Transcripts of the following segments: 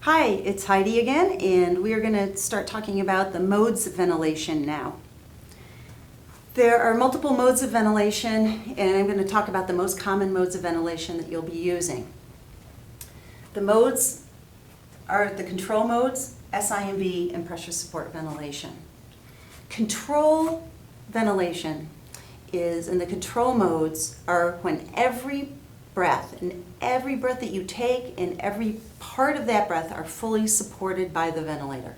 Hi, it's Heidi again, and we are going to start talking about the modes of ventilation now. There are multiple modes of ventilation, and I'm going to talk about the most common modes of ventilation that you'll be using. The modes are the control modes, SIMV, and pressure support ventilation. Control ventilation and the control modes are when every breath that you take and every part of that breath are fully supported by the ventilator.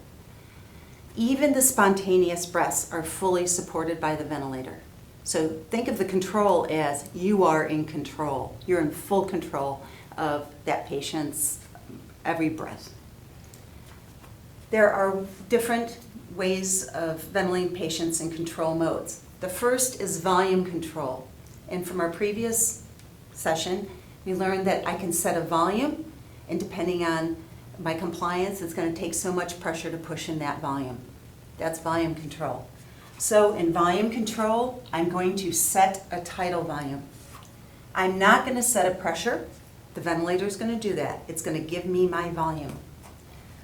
Even the spontaneous breaths are fully supported by the ventilator. So think of the control as you are in control. You're in full control of that patient's every breath. There are different ways of ventilating patients in control modes. The first is volume control. And from our previous session, we learned that I can set a volume, and depending on my compliance, it's going to take so much pressure to push in that volume. That's volume control. So in volume control, I'm going to set a tidal volume. I'm not going to set a pressure. The ventilator is going to do that. It's going to give me my volume.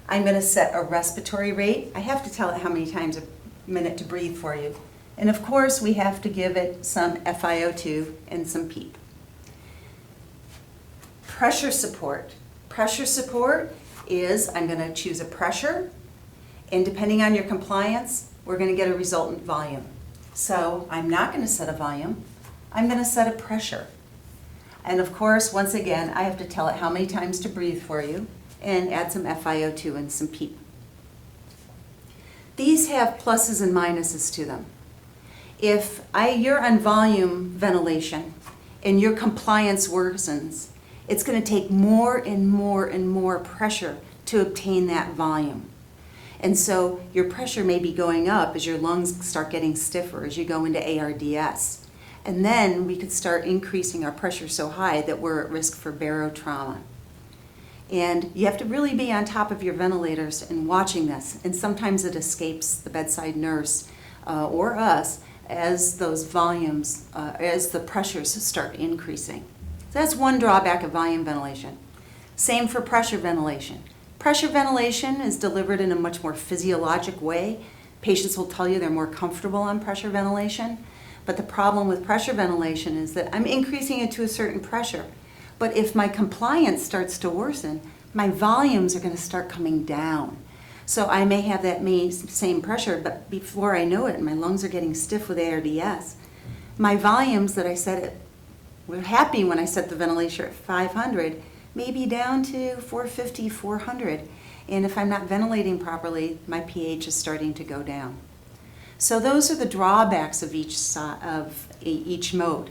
I'm going to set a respiratory rate. I have to tell it how many times a minute to breathe for you. And of course, we have to give it some FiO2 and some PEEP. Pressure support. Pressure support is I'm going to choose a pressure, and depending on your compliance, we're going to get a resultant volume. So I'm not going to set a volume. I'm going to set a pressure. And of course, once again, I have to tell it how many times to breathe for you and add some FiO2 and some PEEP. These have pluses and minuses to them. If you're on volume ventilation and your compliance worsens, it's going to take more and more and more pressure to obtain that volume. And so your pressure may be going up as your lungs start getting stiffer as you go into ARDS. And then we could start increasing our pressure so high that we're at risk for barotrauma. And you have to really be on top of your ventilators and watching this. And sometimes it escapes the bedside nurse or us as those volumes, as the pressures start increasing. So that's one drawback of volume ventilation. Same for pressure ventilation. Pressure ventilation is delivered in a much more physiologic way. Patients will tell you they're more comfortable on pressure ventilation. But the problem with pressure ventilation is that I'm increasing it to a certain pressure. But if my compliance starts to worsen, my volumes are going to start coming down. So I may have that same pressure, but before I know it, my lungs are getting stiff with ARDS. My volumes that I set we're happy when I set the ventilator at 500, may be down to 450, 400. And if I'm not ventilating properly, my pH is starting to go down. So those are the drawbacks of each mode.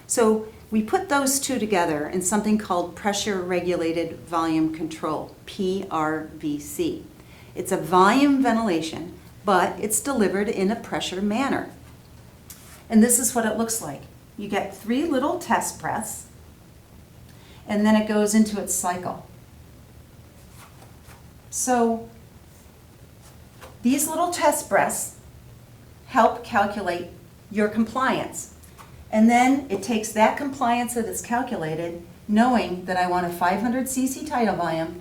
So we put those two together in something called pressure regulated volume control, PRVC. It's a volume ventilation, but it's delivered in a pressure manner. And this is what it looks like. You get 3 little test breaths, and then it goes into its cycle. So these little test breaths help calculate your compliance. And then it takes that compliance that is calculated, knowing that I want a 500 cc tidal volume,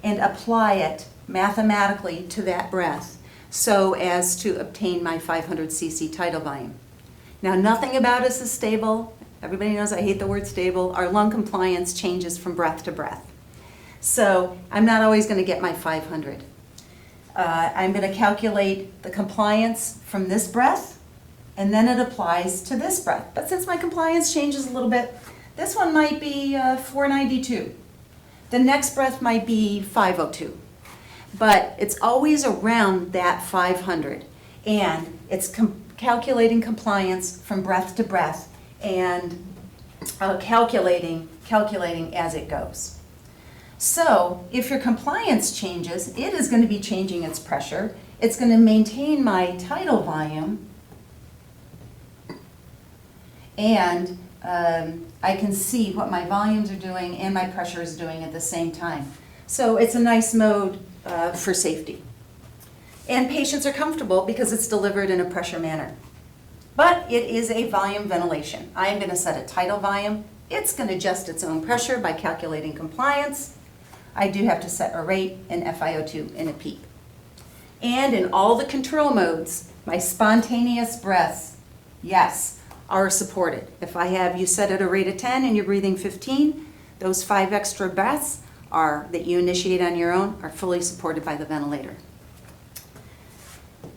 and apply it mathematically to that breath so as to obtain my 500 cc tidal volume. Now, nothing about us is stable. Everybody knows I hate the word stable. Our lung compliance changes from breath to breath. So I'm not always going to get my 500. I'm going to calculate the compliance from this breath, and then it applies to this breath. But since my compliance changes a little bit, this one might be 492. The next breath might be 502. But it's always around that 500. And it's calculating compliance from breath to breath and calculating as it goes. So if your compliance changes, it is going to be changing its pressure. It's going to maintain my tidal volume, and I can see what my volumes are doing and my pressure is doing at the same time. So it's a nice mode for safety. And patients are comfortable because it's delivered in a pressure manner. But it is a volume ventilation. I'm going to set a tidal volume. It's going to adjust its own pressure by calculating compliance. I do have to set a rate, an FiO2, and a PEEP. And in all the control modes, my spontaneous breaths, yes, are supported. If I have you set at a rate of 10 and you're breathing 15, those 5 extra breaths that you initiate on your own are fully supported by the ventilator.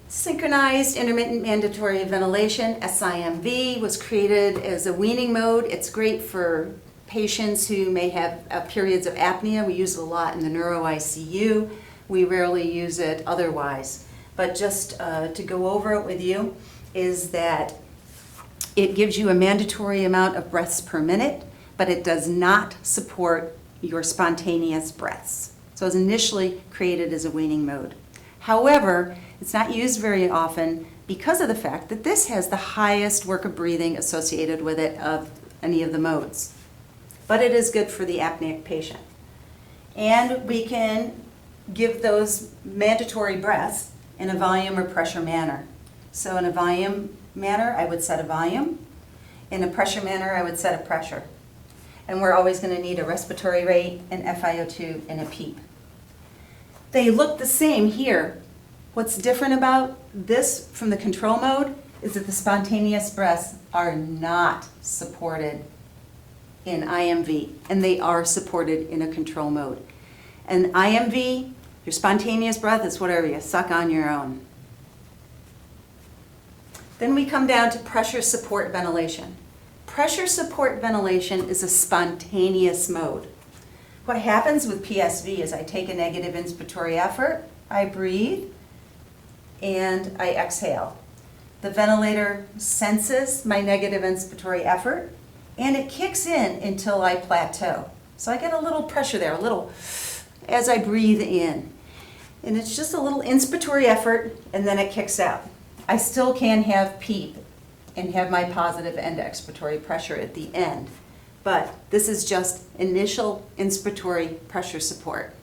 Synchronized intermittent mandatory ventilation, SIMV, was created as a weaning mode. It's great for patients who may have periods of apnea. We use it a lot in the neuro ICU. We rarely use it otherwise. But just to go over it with you is that it gives you a mandatory amount of breaths per minute, but it does not support your spontaneous breaths. So it was initially created as a weaning mode. However, it's not used very often because of the fact that this has the highest work of breathing associated with it of any of the modes. But it is good for the apneic patient. And we can give those mandatory breaths in a volume or pressure manner. So in a volume manner, I would set a volume. In a pressure manner, I would set a pressure. And we're always going to need a respiratory rate, an FiO2, and a PEEP. They look the same here. What's different about this from the control mode is that the spontaneous breaths are not supported in IMV, and they are supported in a control mode. And IMV, your spontaneous breath is whatever you suck on your own. Then we come down to pressure support ventilation. Pressure support ventilation is a spontaneous mode. What happens with PSV is I take a negative inspiratory effort, I breathe, and I exhale. The ventilator senses my negative inspiratory effort, and it kicks in until I plateau. So I get a little pressure there, a little as I breathe in. And it's just a little inspiratory effort, and then it kicks out. I still can have PEEP and have my positive end expiratory pressure at the end. But this is just initial inspiratory pressure support.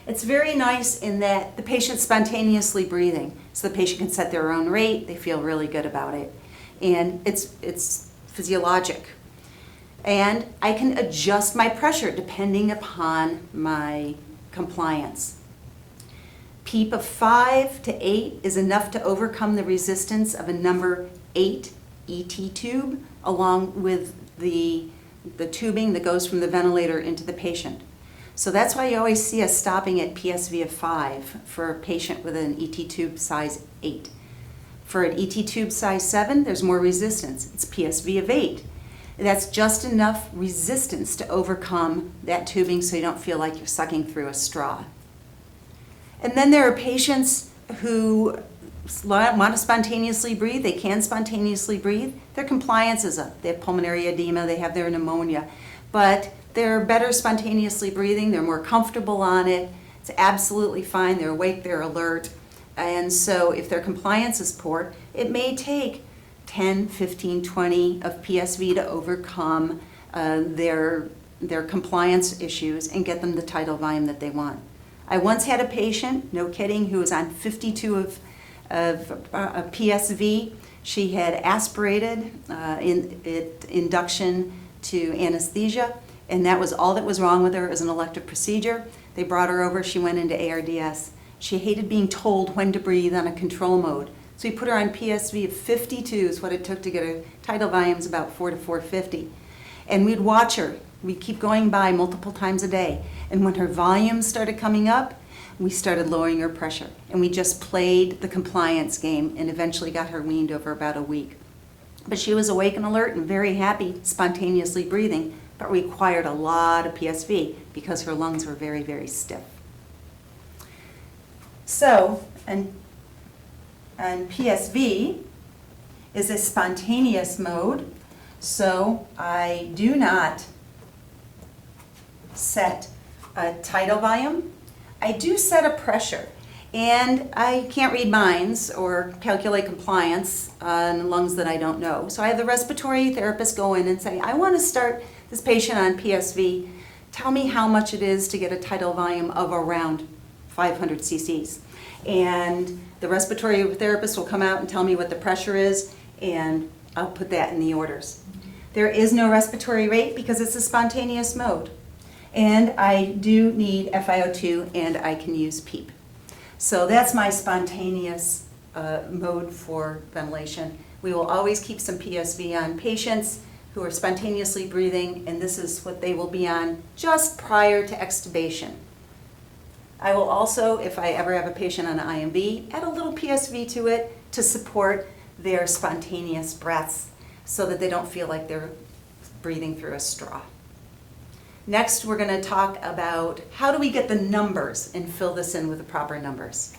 It's very nice in that the patient's spontaneously breathing, so the patient can set their own rate, they feel really good about it. And it's physiologic. And I can adjust my pressure depending upon my compliance. PEEP of 5 to 8 is enough to overcome the resistance of a number 8 ET tube along with the tubing that goes from the ventilator into the patient. So that's why you always see us stopping at PSV of 5 for a patient with an ET tube size 8. For an ET tube size 7, there's more resistance. It's PSV of 8. That's just enough resistance to overcome that tubing so you don't feel like you're sucking through a straw. And then there are patients who want to spontaneously breathe. They can spontaneously breathe. Their compliance is up. They have pulmonary edema, they have their pneumonia. But they're better spontaneously breathing. They're more comfortable on it. It's absolutely fine. They're awake, they're alert. And so if their compliance is poor, it may take 10, 15, 20 of PSV to overcome their compliance issues and get them the tidal volume that they want. I once had a patient, no kidding, who was on 52 of PSV. She had aspirated induction to anesthesia, and that was all that was wrong with her as an elective procedure. They brought her over, she went into ARDS. She hated being told when to breathe on a control mode. So we put her on PSV of 52 is what it took to get her tidal volumes about 4 to 450. And we'd watch her. We'd keep going by multiple times a day. And when her volumes started coming up, we started lowering her pressure. And we just played the compliance game and eventually got her weaned over about a week. But she was awake and alert and very happy, spontaneously breathing, but required a lot of PSV because her lungs were very, very stiff. So, and PSV is a spontaneous mode, so I do not set a tidal volume. I do set a pressure, and I can't read minds or calculate compliance on lungs that I don't know. So I have the respiratory therapist go in and say, I want to start this patient on PSV. Tell me how much it is to get a tidal volume of around 500 cc's. And the respiratory therapist will come out and tell me what the pressure is, and I'll put that in the orders. There is no respiratory rate because it's a spontaneous mode. And I do need FiO2 and I can use PEEP. So that's my spontaneous mode for ventilation. We will always keep some PSV on patients who are spontaneously breathing, and this is what they will be on just prior to extubation. I will also, if I ever have a patient on an IMV, add a little PSV to it to support their spontaneous breaths so that they don't feel like they're breathing through a straw. Next, we're going to talk about how do we get the numbers and fill this in with the proper numbers.